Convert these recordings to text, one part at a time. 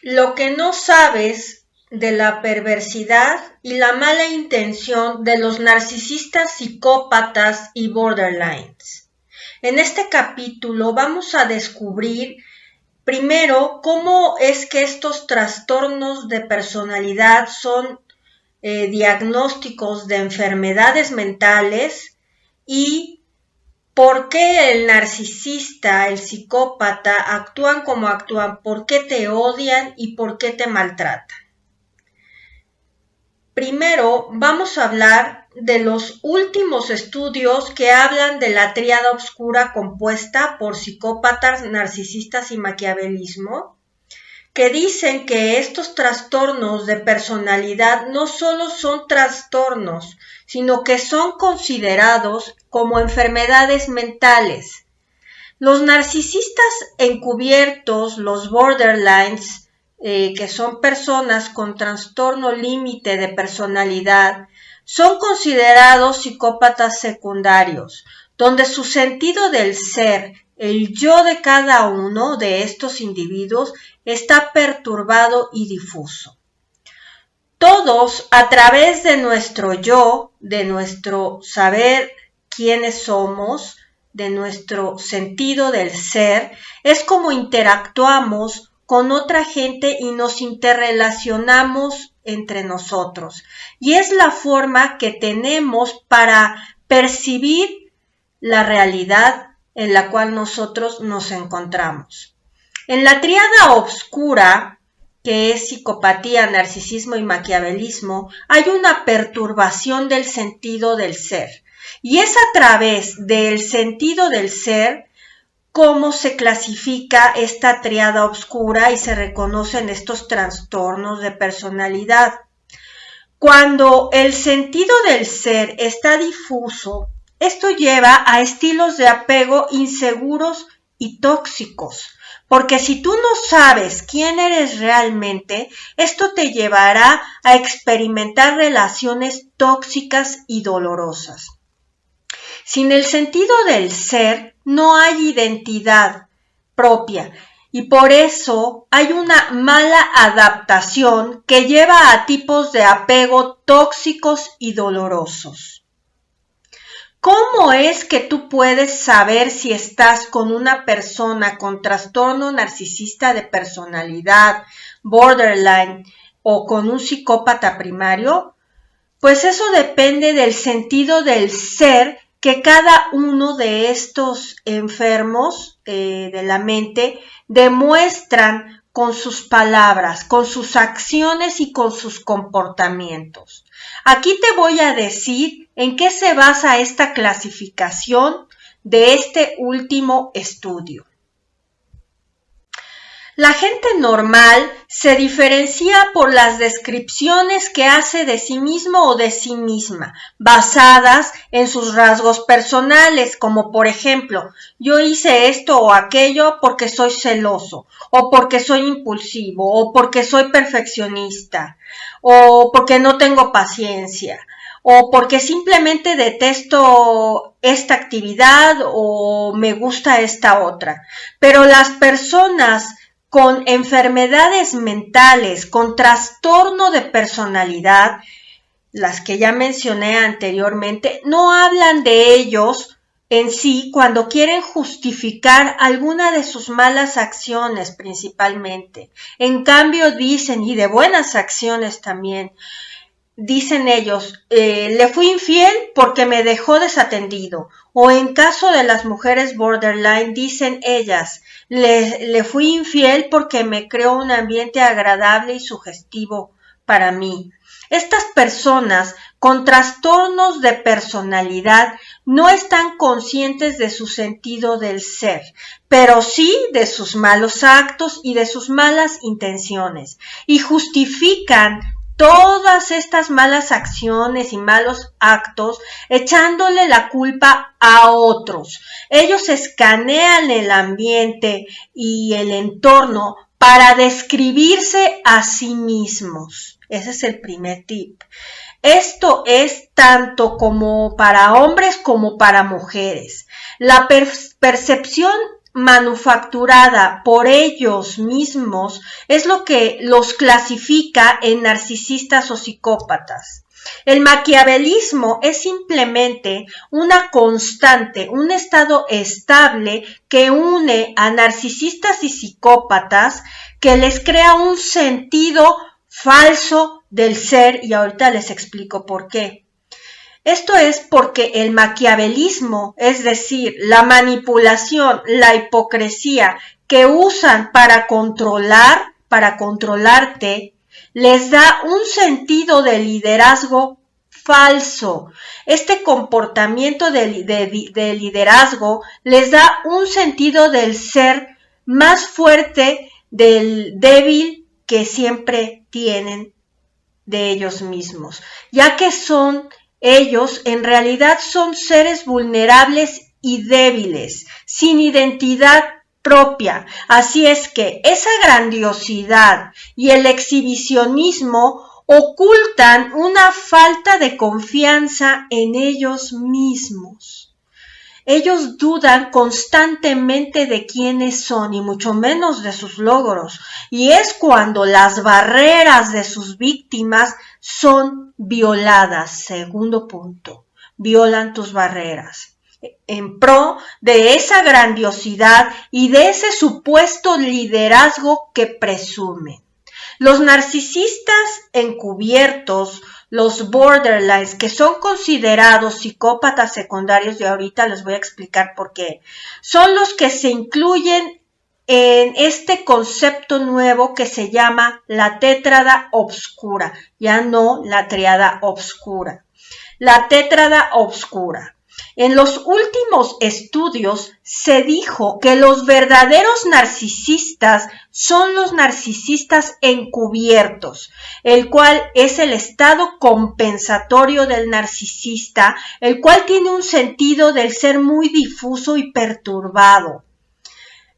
Lo que no sabes de la perversidad y la mala intención de los narcisistas, psicópatas y borderlines. En este capítulo vamos a descubrir primero cómo es que estos trastornos de personalidad son diagnósticos de enfermedades mentales y por qué el narcisista, el psicópata actúan como actúan, por qué te odian y por qué te maltratan. Primero vamos a hablar de los últimos estudios que hablan de la tríada oscura compuesta por psicópatas, narcisistas y maquiavelismo, que dicen que estos trastornos de personalidad no solo son trastornos, sino que son considerados como enfermedades mentales. Los narcisistas encubiertos, los borderlines, que son personas con trastorno límite de personalidad, son considerados psicópatas secundarios, donde su sentido del ser, el yo de cada uno de estos individuos, está perturbado y difuso. Todos, a través de nuestro yo, de nuestro saber quiénes somos, de nuestro sentido del ser, es como interactuamos con otra gente y nos interrelacionamos entre nosotros. Y es la forma que tenemos para percibir la realidad en la cual nosotros nos encontramos. En la tríada oscura, que es psicopatía, narcisismo y maquiavelismo, hay una perturbación del sentido del ser. Y es a través del sentido del ser cómo se clasifica esta tríada oscura y se reconocen estos trastornos de personalidad. Cuando el sentido del ser está difuso, esto lleva a estilos de apego inseguros y tóxicos. Porque si tú no sabes quién eres realmente, esto te llevará a experimentar relaciones tóxicas y dolorosas. Sin el sentido del ser, no hay identidad propia y por eso hay una mala adaptación que lleva a tipos de apego tóxicos y dolorosos. ¿Cómo es que tú puedes saber si estás con una persona con trastorno narcisista de personalidad, borderline o con un psicópata primario? Pues eso depende del sentido del ser que cada uno de estos enfermos de la mente demuestran con sus palabras, con sus acciones y con sus comportamientos. Aquí te voy a decir en qué se basa esta clasificación de este último estudio. La gente normal se diferencia por las descripciones que hace de sí mismo o de sí misma, basadas en sus rasgos personales, como por ejemplo, yo hice esto o aquello porque soy celoso, o porque soy impulsivo, o porque soy perfeccionista, o porque no tengo paciencia, o porque simplemente detesto esta actividad o me gusta esta otra. Pero las personas con enfermedades mentales, con trastorno de personalidad, las que ya mencioné anteriormente, no hablan de ellos en sí cuando quieren justificar alguna de sus malas acciones principalmente. En cambio dicen, y de buenas acciones también, dicen ellos, le fui infiel porque me dejó desatendido. O en caso de las mujeres borderline, dicen ellas, le fui infiel porque me creó un ambiente agradable y sugestivo para mí. Estas personas con trastornos de personalidad no están conscientes de su sentido del ser, pero sí de sus malos actos y de sus malas intenciones, y justifican todas estas malas acciones y malos actos echándole la culpa a otros. Ellos escanean el ambiente y el entorno para describirse a sí mismos. Ese es el primer tip. Esto es tanto como para hombres como para mujeres. La percepción manufacturada por ellos mismos es lo que los clasifica en narcisistas o psicópatas. El maquiavelismo es simplemente una constante, un estado estable que une a narcisistas y psicópatas, que les crea un sentido falso del ser, y ahorita les explico por qué. Esto es porque el maquiavelismo, es decir, la manipulación, la hipocresía que usan para controlarte, les da un sentido de liderazgo falso. Este comportamiento de liderazgo les da un sentido del ser más fuerte, del débil que siempre tienen de ellos mismos, ya que ellos en realidad son seres vulnerables y débiles, sin identidad propia. Así es que esa grandiosidad y el exhibicionismo ocultan una falta de confianza en ellos mismos. Ellos dudan constantemente de quiénes son y mucho menos de sus logros. Y es cuando las barreras de sus víctimas son violadas. Segundo punto, violan tus barreras en pro de esa grandiosidad y de ese supuesto liderazgo que presumen. Los narcisistas encubiertos, los borderlines, que son considerados psicópatas secundarios, y ahorita les voy a explicar por qué, son los que se incluyen en este concepto nuevo que se llama la tétrada obscura, ya no la triada obscura. La tétrada obscura. En los últimos estudios se dijo que los verdaderos narcisistas son los narcisistas encubiertos, el cual es el estado compensatorio del narcisista, el cual tiene un sentido del ser muy difuso y perturbado,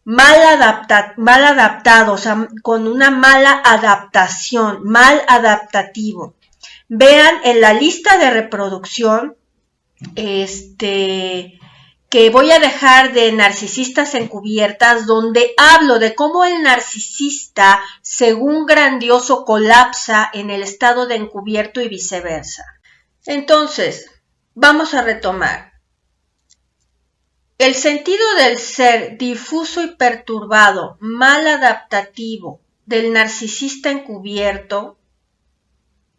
mal adaptado, o sea, con una mala adaptación, mal adaptativo. Vean en la lista de reproducción que voy a dejar de narcisistas encubiertas, donde hablo de cómo el narcisista, según grandioso, colapsa en el estado de encubierto y viceversa. Entonces, vamos a retomar. El sentido del ser difuso y perturbado, mal adaptativo, del narcisista encubierto,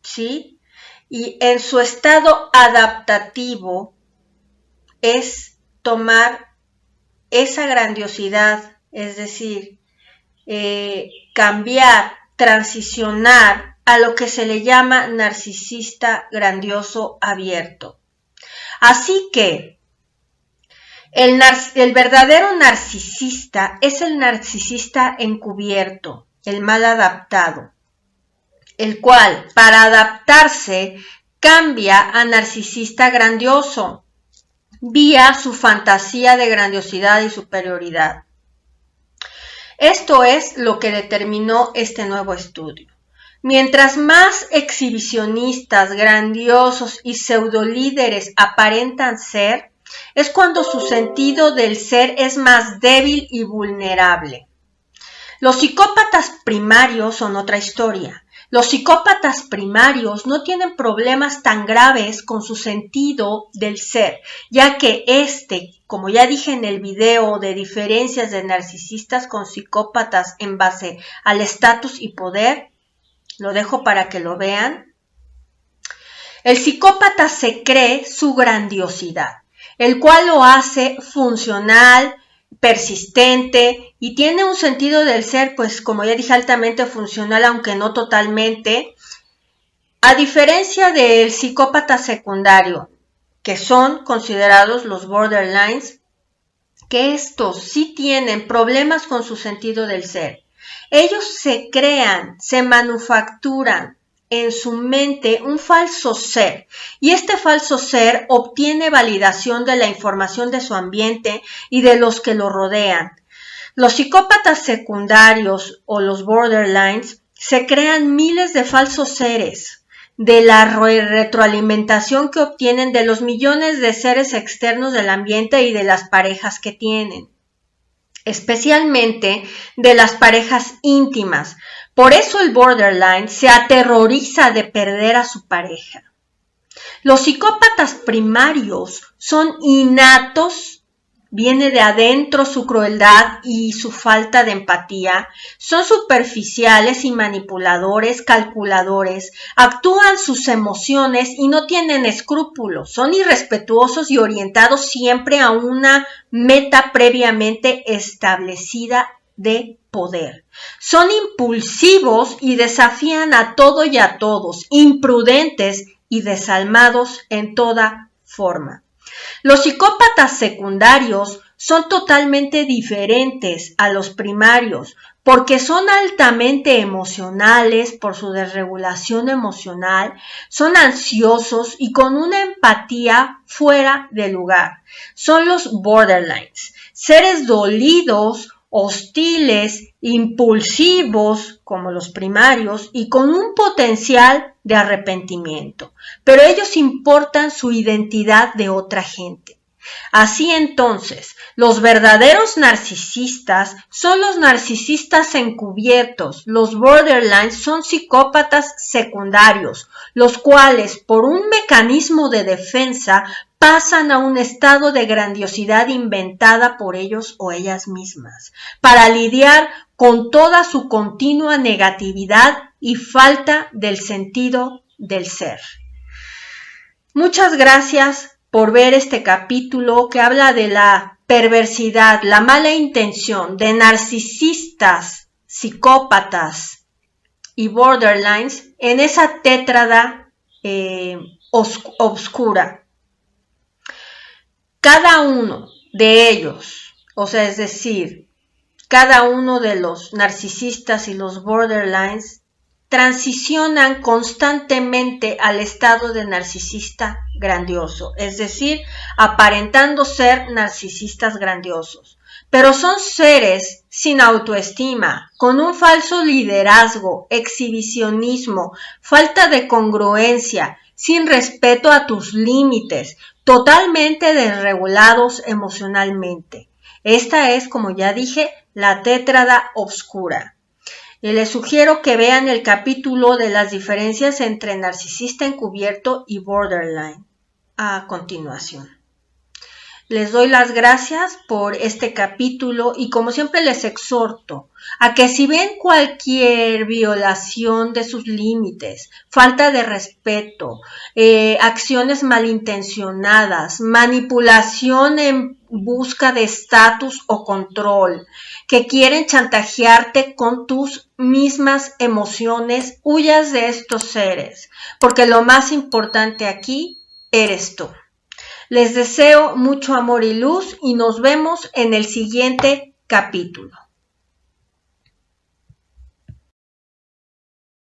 ¿sí? Y en su estado adaptativo es tomar esa grandiosidad, es decir, cambiar, transicionar a lo que se le llama narcisista grandioso abierto. Así que el verdadero narcisista es el narcisista encubierto, el mal adaptado, el cual, para adaptarse, cambia a narcisista grandioso vía su fantasía de grandiosidad y superioridad. Esto es lo que determinó este nuevo estudio. Mientras más exhibicionistas, grandiosos y pseudolíderes aparentan ser, es cuando su sentido del ser es más débil y vulnerable. Los psicópatas primarios son otra historia. Los psicópatas primarios no tienen problemas tan graves con su sentido del ser, ya que como ya dije en el video de diferencias de narcisistas con psicópatas en base al estatus y poder, lo dejo para que lo vean. El psicópata se cree su grandiosidad, el cual lo hace funcional, persistente y tiene un sentido del ser, pues como ya dije, altamente funcional, aunque no totalmente, a diferencia del psicópata secundario, que son considerados los borderlines, que estos sí tienen problemas con su sentido del ser. Ellos se crean, se manufacturan en su mente un falso ser, y este falso ser obtiene validación de la información de su ambiente y de los que lo rodean. Los psicópatas secundarios o los borderlines se crean miles de falsos seres de la retroalimentación que obtienen de los millones de seres externos del ambiente y de las parejas que tienen. especialmente de las parejas íntimas. Por eso el borderline se aterroriza de perder a su pareja. Los psicópatas primarios son innatos, viene de adentro su crueldad y su falta de empatía, son superficiales y manipuladores, calculadores, actúan sus emociones y no tienen escrúpulos, son irrespetuosos y orientados siempre a una meta previamente establecida de poder. Son impulsivos y desafían a todo y a todos, imprudentes y desalmados en toda forma. Los psicópatas secundarios son totalmente diferentes a los primarios porque son altamente emocionales por su desregulación emocional, son ansiosos y con una empatía fuera de lugar. Son los borderlines, seres dolidos, hostiles, impulsivos como los primarios y con un potencial de arrepentimiento, pero ellos importan su identidad de otra gente. Así entonces, los verdaderos narcisistas son los narcisistas encubiertos, los borderlines son psicópatas secundarios, los cuales por un mecanismo de defensa pasan a un estado de grandiosidad inventada por ellos o ellas mismas, para lidiar con toda su continua negatividad y falta del sentido del ser. Muchas gracias por ver este capítulo que habla de la perversidad, la mala intención de narcisistas, psicópatas y borderlines en esa tétrada oscura. Cada uno de ellos, o sea, es decir, cada uno de los narcisistas y los borderlines transicionan constantemente al estado de narcisista grandioso, es decir, aparentando ser narcisistas grandiosos. Pero son seres sin autoestima, con un falso liderazgo, exhibicionismo, falta de congruencia, sin respeto a tus límites, totalmente desregulados emocionalmente. Esta es, como ya dije, la tétrada oscura. Y les sugiero que vean el capítulo de las diferencias entre narcisista encubierto y borderline a continuación. Les doy las gracias por este capítulo y como siempre les exhorto a que si ven cualquier violación de sus límites, falta de respeto, acciones malintencionadas, manipulación en busca de estatus o control, que quieren chantajearte con tus mismas emociones, huyas de estos seres, porque lo más importante aquí eres tú. Les deseo mucho amor y luz y nos vemos en el siguiente capítulo.